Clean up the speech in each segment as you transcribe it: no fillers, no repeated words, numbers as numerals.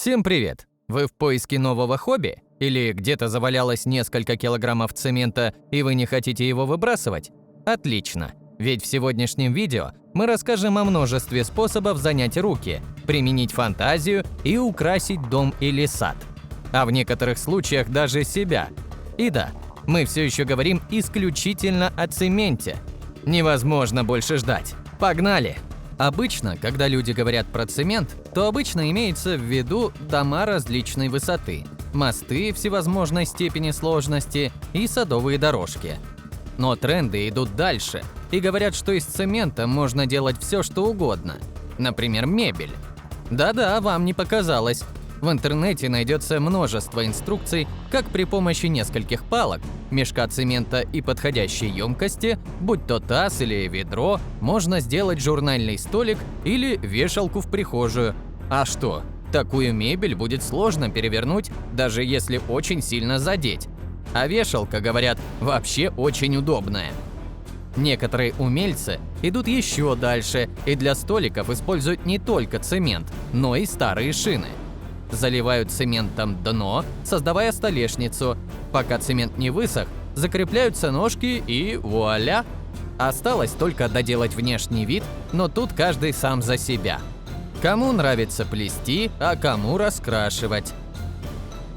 Всем привет! Вы в поиске нового хобби? Или где-то завалялось несколько килограммов цемента и вы не хотите его выбрасывать? Отлично! Ведь в сегодняшнем видео мы расскажем о множестве способов занять руки, применить фантазию и украсить дом или сад. А в некоторых случаях даже себя. И да, мы все еще говорим исключительно о цементе. Невозможно больше ждать. Погнали! Обычно, когда люди говорят про цемент, то обычно имеется в виду дома различной высоты, мосты всевозможной степени сложности и садовые дорожки. Но тренды идут дальше и говорят, что из цемента можно делать все, что угодно. Например, мебель. Да-да, вам не показалось. В интернете найдется множество инструкций, как при помощи нескольких палок, мешка цемента и подходящей емкости, будь то таз или ведро, можно сделать журнальный столик или вешалку в прихожую. А что? Такую мебель будет сложно перевернуть, даже если очень сильно задеть. А вешалка, говорят, вообще очень удобная. Некоторые умельцы идут еще дальше и для столиков используют не только цемент, но и старые шины. Заливают цементом дно, создавая столешницу. Пока цемент не высох, закрепляются ножки и вуаля! Осталось только доделать внешний вид, но тут каждый сам за себя. Кому нравится плести, а кому раскрашивать.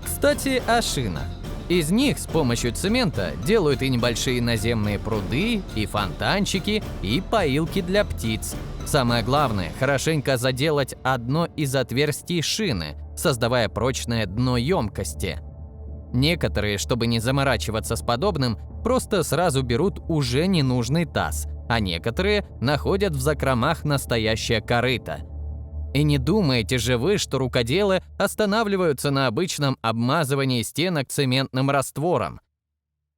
Кстати, о шинах. Из них с помощью цемента делают и небольшие наземные пруды, и фонтанчики, и поилки для птиц. Самое главное – хорошенько заделать одно из отверстий шины, создавая прочное дно емкости. Некоторые, чтобы не заморачиваться с подобным, просто сразу берут уже ненужный таз, а некоторые находят в закромах настоящее корыто. И не думаете же вы, что рукоделы останавливаются на обычном обмазывании стенок цементным раствором.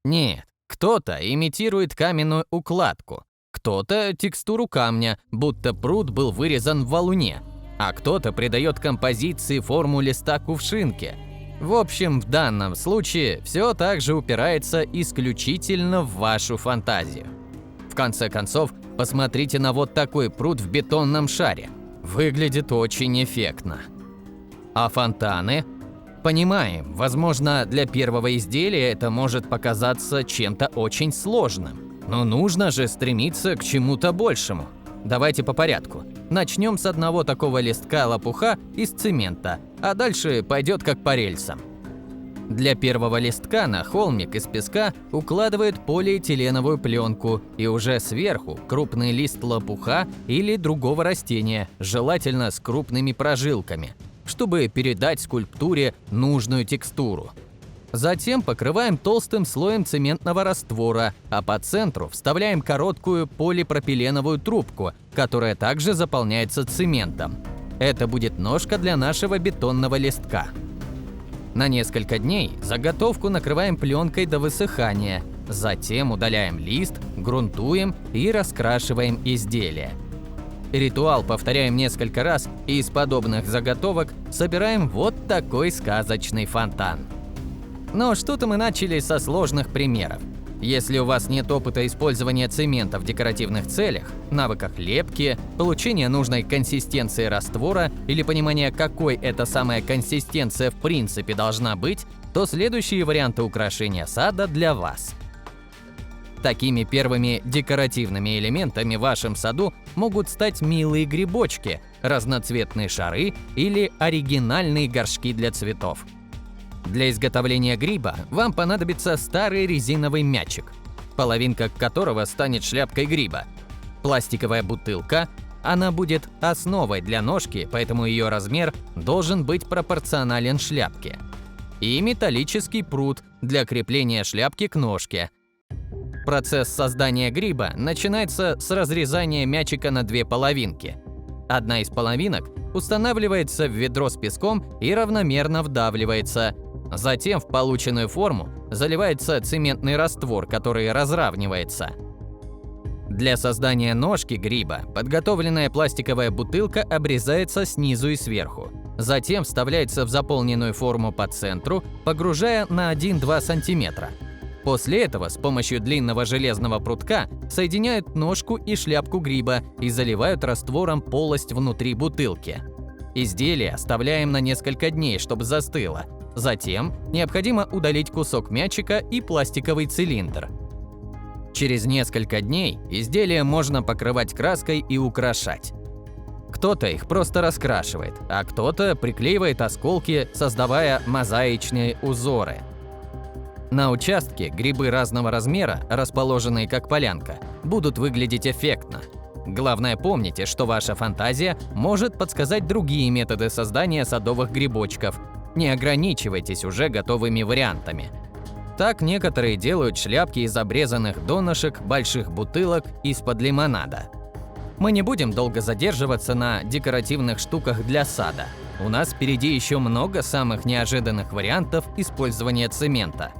Нет, кто-то имитирует каменную укладку, кто-то текстуру камня, будто пруд был вырезан в валуне, а кто-то придает композиции форму листа кувшинки. В общем, в данном случае все также упирается исключительно в вашу фантазию. В конце концов, посмотрите на вот такой пруд в бетонном шаре. Выглядит очень эффектно. А фонтаны? Понимаем, возможно, для первого изделия это может показаться чем-то очень сложным. Но нужно же стремиться к чему-то большему. Давайте по порядку. Начнем с одного такого листка лопуха из цемента, а дальше пойдет как по рельсам. Для первого листка на холмик из песка укладывают полиэтиленовую пленку и уже сверху крупный лист лопуха или другого растения, желательно с крупными прожилками, чтобы передать скульптуре нужную текстуру. Затем покрываем толстым слоем цементного раствора, а по центру вставляем короткую полипропиленовую трубку, которая также заполняется цементом. Это будет ножка для нашего бетонного листка. На несколько дней заготовку накрываем пленкой до высыхания, затем удаляем лист, грунтуем и раскрашиваем изделие. Ритуал повторяем несколько раз, и из подобных заготовок собираем вот такой сказочный фонтан. Но что-то мы начали со сложных примеров. Если у вас нет опыта использования цемента в декоративных целях, навыках лепки, получения нужной консистенции раствора или понимания, какой эта самая консистенция в принципе должна быть, то следующие варианты украшения сада для вас. Такими первыми декоративными элементами в вашем саду могут стать милые грибочки, разноцветные шары или оригинальные горшки для цветов. Для изготовления гриба вам понадобится старый резиновый мячик, половинка которого станет шляпкой гриба, пластиковая бутылка, она будет основой для ножки, поэтому ее размер должен быть пропорционален шляпке, и металлический прут для крепления шляпки к ножке. Процесс создания гриба начинается с разрезания мячика на две половинки. Одна из половинок устанавливается в ведро с песком и равномерно вдавливается. Затем в полученную форму заливается цементный раствор, который разравнивается. Для создания ножки гриба подготовленная пластиковая бутылка обрезается снизу и сверху. Затем вставляется в заполненную форму по центру, погружая на 1-2 см. После этого с помощью длинного железного прутка соединяют ножку и шляпку гриба и заливают раствором полость внутри бутылки. Изделие оставляем на несколько дней, чтобы застыло. Затем необходимо удалить кусок мячика и пластиковый цилиндр. Через несколько дней изделия можно покрывать краской и украшать. Кто-то их просто раскрашивает, а кто-то приклеивает осколки, создавая мозаичные узоры. На участке грибы разного размера, расположенные как полянка, будут выглядеть эффектно. Главное, помните, что ваша фантазия может подсказать другие методы создания садовых грибочков. Не ограничивайтесь уже готовыми вариантами. Так некоторые делают шляпки из обрезанных донышек больших бутылок из-под лимонада. Мы не будем долго задерживаться на декоративных штуках для сада. У нас впереди еще много самых неожиданных вариантов использования цемента.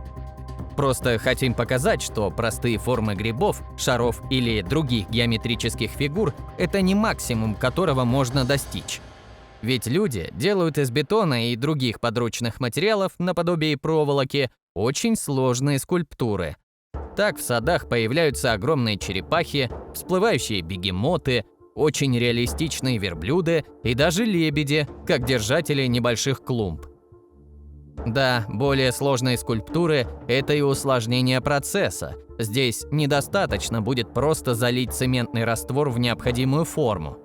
Просто хотим показать, что простые формы грибов, шаров или других геометрических фигур – это не максимум, которого можно достичь. Ведь люди делают из бетона и других подручных материалов, наподобие проволоки, очень сложные скульптуры. Так в садах появляются огромные черепахи, всплывающие бегемоты, очень реалистичные верблюды и даже лебеди, как держатели небольших клумб. Да, более сложные скульптуры – это и усложнение процесса. Здесь недостаточно будет просто залить цементный раствор в необходимую форму.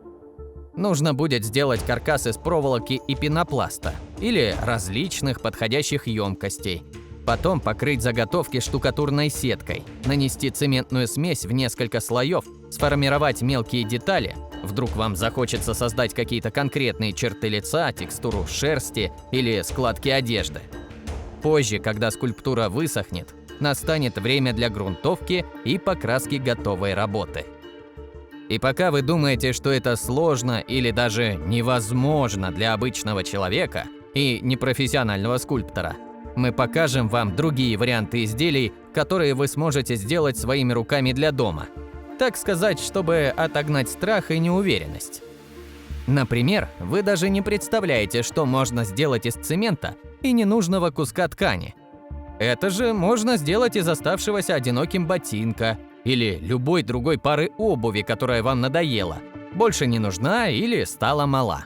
Нужно будет сделать каркас из проволоки и пенопласта или различных подходящих емкостей. Потом покрыть заготовки штукатурной сеткой, нанести цементную смесь в несколько слоев, сформировать мелкие детали. Вдруг вам захочется создать какие-то конкретные черты лица, текстуру шерсти или складки одежды. Позже, когда скульптура высохнет, настанет время для грунтовки и покраски готовой работы. И пока вы думаете, что это сложно или даже невозможно для обычного человека и непрофессионального скульптора, мы покажем вам другие варианты изделий, которые вы сможете сделать своими руками для дома. Так сказать, чтобы отогнать страх и неуверенность. Например, вы даже не представляете, что можно сделать из цемента и ненужного куска ткани. Это же можно сделать из оставшегося одиноким ботинка или любой другой пары обуви, которая вам надоела, больше не нужна или стала мала.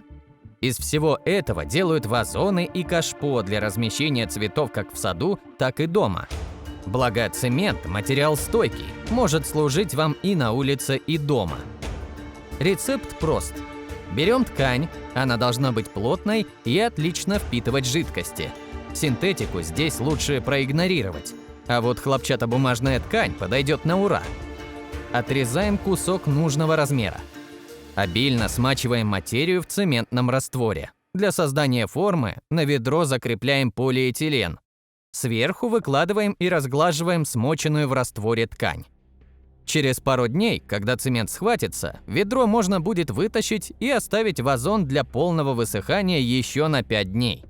Из всего этого делают вазоны и кашпо для размещения цветов как в саду, так и дома. Благо цемент – материал стойкий, может служить вам и на улице, и дома. Рецепт прост. Берем ткань, она должна быть плотной и отлично впитывать жидкости. Синтетику здесь лучше проигнорировать, а вот хлопчатобумажная ткань подойдет на ура. Отрезаем кусок нужного размера. Обильно смачиваем материю в цементном растворе. Для создания формы на ведро закрепляем полиэтилен. Сверху выкладываем и разглаживаем смоченную в растворе ткань. Через пару дней, когда цемент схватится, ведро можно будет вытащить и оставить вазон для полного высыхания еще на 5 дней.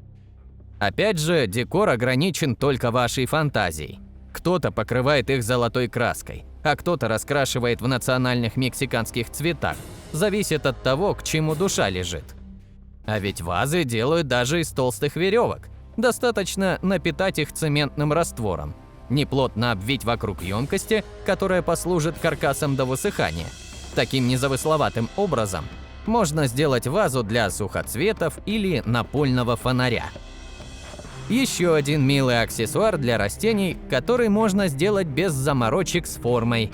Опять же, декор ограничен только вашей фантазией. Кто-то покрывает их золотой краской, а кто-то раскрашивает в национальных мексиканских цветах. Зависит от того, к чему душа лежит. А ведь вазы делают даже из толстых веревок. Достаточно напитать их цементным раствором, неплотно обвить вокруг емкости, которая послужит каркасом до высыхания. Таким незамысловатым образом можно сделать вазу для сухоцветов или напольного фонаря. Еще один милый аксессуар для растений, который можно сделать без заморочек с формой.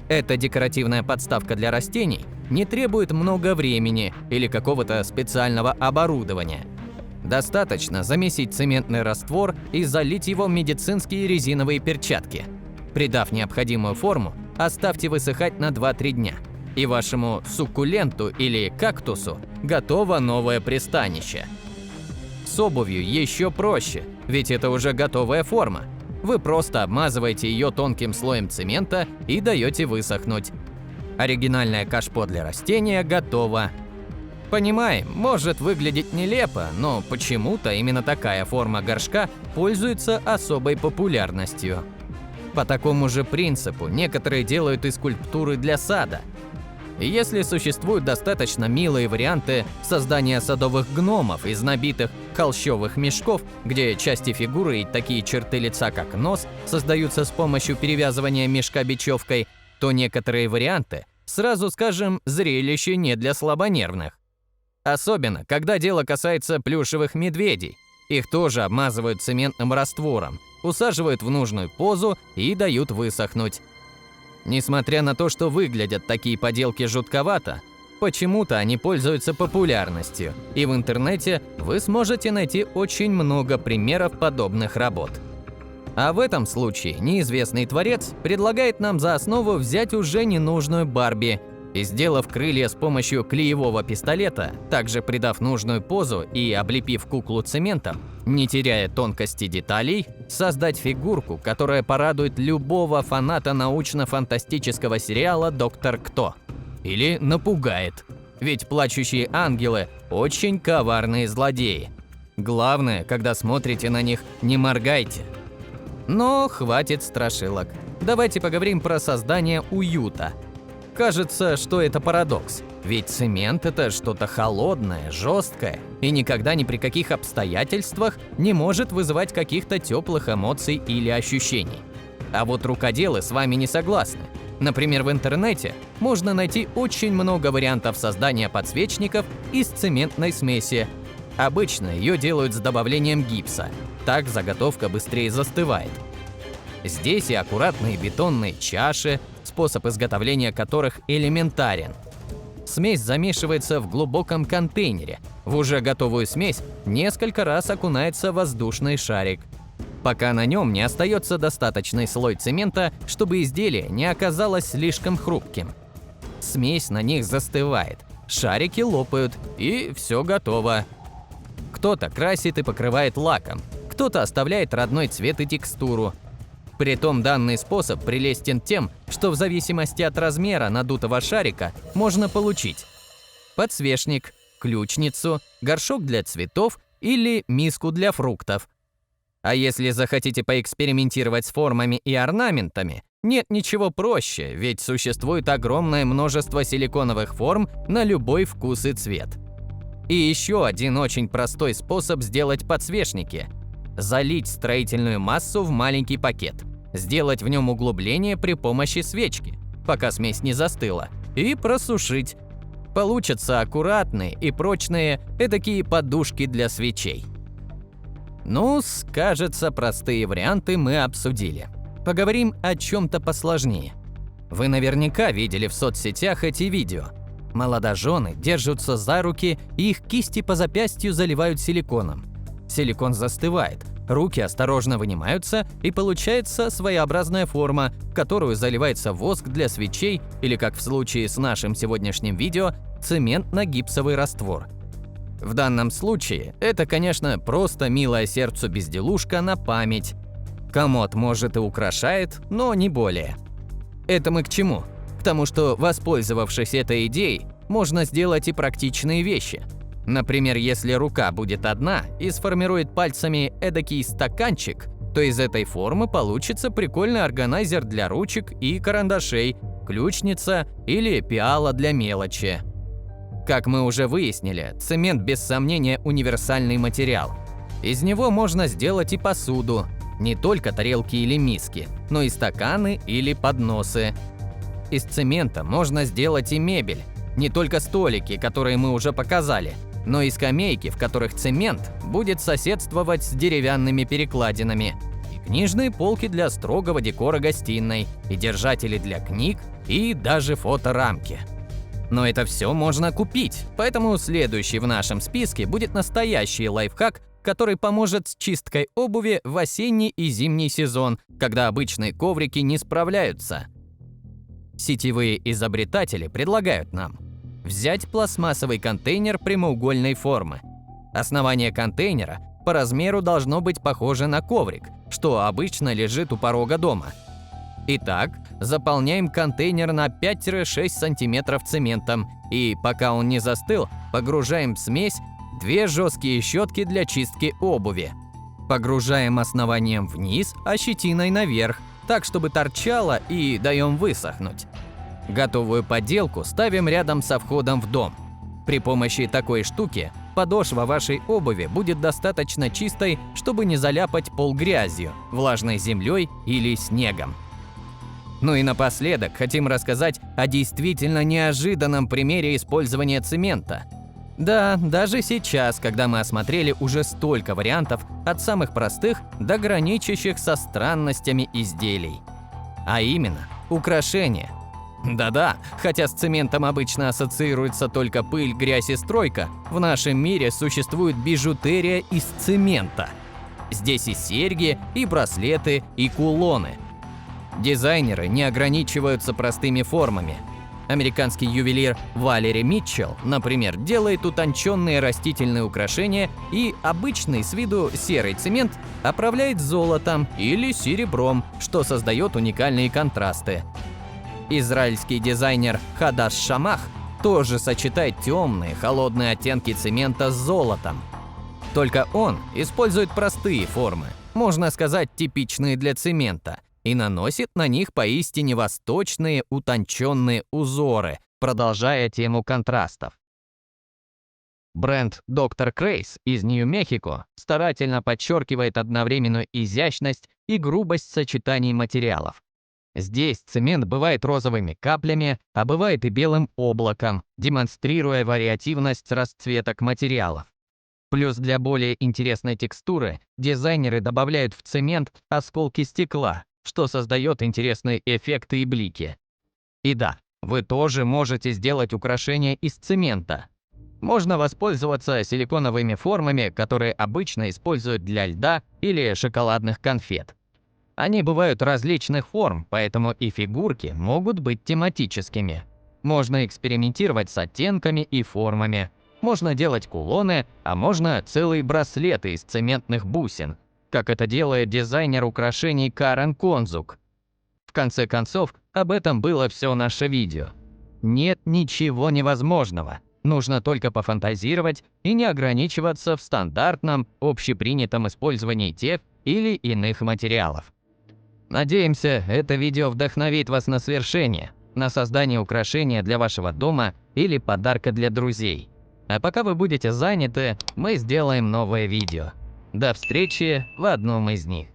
Эта декоративная подставка для растений не требует много времени или какого-то специального оборудования. Достаточно замесить цементный раствор и залить его в медицинские резиновые перчатки. Придав необходимую форму, оставьте высыхать на 2-3 дня. И вашему суккуленту или кактусу готово новое пристанище. С обувью еще проще, ведь это уже готовая форма. Вы просто обмазываете ее тонким слоем цемента и даете высохнуть. Оригинальное кашпо для растения готово. Понимаем, может выглядеть нелепо, но почему-то именно такая форма горшка пользуется особой популярностью. По такому же принципу некоторые делают и скульптуры для сада. И если существуют достаточно милые варианты создания садовых гномов из набитых холщовых мешков, где части фигуры и такие черты лица, как нос, создаются с помощью перевязывания мешка бечевкой, то некоторые варианты, сразу скажем, зрелище не для слабонервных. Особенно, когда дело касается плюшевых медведей. Их тоже обмазывают цементным раствором, усаживают в нужную позу и дают высохнуть. Несмотря на то, что выглядят такие поделки жутковато, почему-то они пользуются популярностью, и в интернете вы сможете найти очень много примеров подобных работ. А в этом случае неизвестный творец предлагает нам за основу взять уже ненужную Барби и, сделав крылья с помощью клеевого пистолета, также придав нужную позу и облепив куклу цементом, не теряя тонкости деталей, создать фигурку, которая порадует любого фаната научно-фантастического сериала «Доктор Кто». Или напугает, ведь плачущие ангелы – очень коварные злодеи. Главное, когда смотрите на них, не моргайте. Но хватит страшилок. Давайте поговорим про создание уюта. Кажется, что это парадокс, ведь цемент – это что-то холодное, жесткое и никогда ни при каких обстоятельствах не может вызывать каких-то теплых эмоций или ощущений. А вот рукоделы с вами не согласны. Например, в интернете можно найти очень много вариантов создания подсвечников из цементной смеси. Обычно ее делают с добавлением гипса, так заготовка быстрее застывает. Здесь и аккуратные бетонные чаши, способ изготовления которых элементарен. Смесь замешивается в глубоком контейнере. В уже готовую смесь несколько раз окунается воздушный шарик, пока на нем не остается достаточный слой цемента, чтобы изделие не оказалось слишком хрупким. Смесь на них застывает, шарики лопают, и все готово. Кто-то красит и покрывает лаком, кто-то оставляет родной цвет и текстуру. Притом данный способ прелестен тем, что в зависимости от размера надутого шарика можно получить подсвечник, ключницу, горшок для цветов или миску для фруктов. А если захотите поэкспериментировать с формами и орнаментами, нет ничего проще, ведь существует огромное множество силиконовых форм на любой вкус и цвет. И еще один очень простой способ сделать подсвечники – залить строительную массу в маленький пакет, сделать в нем углубление при помощи свечки, пока смесь не застыла, и просушить. Получатся аккуратные и прочные эдакие подушки для свечей. Ну, кажется, простые варианты мы обсудили. Поговорим о чем-то посложнее. Вы наверняка видели в соцсетях эти видео. Молодожены держатся за руки, и их кисти по запястью заливают силиконом. Силикон застывает, руки осторожно вынимаются, и получается своеобразная форма, в которую заливается воск для свечей или, как в случае с нашим сегодняшним видео, цементно-гипсовый раствор. В данном случае это, конечно, просто милая сердцу безделушка на память. Комод, может, и украшает, но не более. Это мы к чему? К тому, что, воспользовавшись этой идеей, можно сделать и практичные вещи. Например, если рука будет одна и сформирует пальцами эдакий стаканчик, то из этой формы получится прикольный органайзер для ручек и карандашей, ключница или пиала для мелочи. Как мы уже выяснили, цемент без сомнения универсальный материал. Из него можно сделать и посуду, не только тарелки или миски, но и стаканы или подносы. Из цемента можно сделать и мебель, не только столики, которые мы уже показали, но и скамейки, в которых цемент будет соседствовать с деревянными перекладинами, и книжные полки для строгого декора гостиной, и держатели для книг, и даже фоторамки. Но это все можно купить, поэтому следующий в нашем списке будет настоящий лайфхак, который поможет с чисткой обуви в осенний и зимний сезон, когда обычные коврики не справляются. Сетевые изобретатели предлагают нам взять пластмассовый контейнер прямоугольной формы. Основание контейнера по размеру должно быть похоже на коврик, что обычно лежит у порога дома. Итак, заполняем контейнер на 5-6 см цементом и, пока он не застыл, погружаем в смесь 2 жесткие щетки для чистки обуви. Погружаем основанием вниз, а щетиной наверх, так чтобы торчало, и даем высохнуть. Готовую поделку ставим рядом со входом в дом. При помощи такой штуки подошва вашей обуви будет достаточно чистой, чтобы не заляпать пол грязью, влажной землей или снегом. Ну и напоследок хотим рассказать о действительно неожиданном примере использования цемента. Да, даже сейчас, когда мы осмотрели уже столько вариантов, от самых простых до граничащих со странностями изделий. А именно, украшения. Да-да, хотя с цементом обычно ассоциируется только пыль, грязь и стройка, в нашем мире существует бижутерия из цемента. Здесь и серьги, и браслеты, и кулоны. Дизайнеры не ограничиваются простыми формами. Американский ювелир Валери Митчелл, например, делает утонченные растительные украшения и обычный с виду серый цемент оправляет золотом или серебром, что создает уникальные контрасты. Израильский дизайнер Хадаш Шамах тоже сочетает темные, холодные оттенки цемента с золотом. Только он использует простые формы, можно сказать, типичные для цемента, и наносит на них поистине восточные утонченные узоры, продолжая тему контрастов. Бренд Dr. Craze из Нью-Мехико старательно подчеркивает одновременную изящность и грубость сочетаний материалов. Здесь цемент бывает розовыми каплями, а бывает и белым облаком, демонстрируя вариативность расцветок материалов. Плюс для более интересной текстуры дизайнеры добавляют в цемент осколки стекла, что создает интересные эффекты и блики. И да, вы тоже можете сделать украшение из цемента. Можно воспользоваться силиконовыми формами, которые обычно используют для льда или шоколадных конфет. Они бывают различных форм, поэтому и фигурки могут быть тематическими. Можно экспериментировать с оттенками и формами. Можно делать кулоны, а можно целые браслеты из цементных бусин, как это делает дизайнер украшений Карен Конзук. В конце концов, об этом было все наше видео. Нет ничего невозможного. Нужно только пофантазировать и не ограничиваться в стандартном, общепринятом использовании тех или иных материалов. Надеемся, это видео вдохновит вас на свершение, на создание украшения для вашего дома или подарка для друзей. А пока вы будете заняты, мы сделаем новое видео. До встречи в одном из них.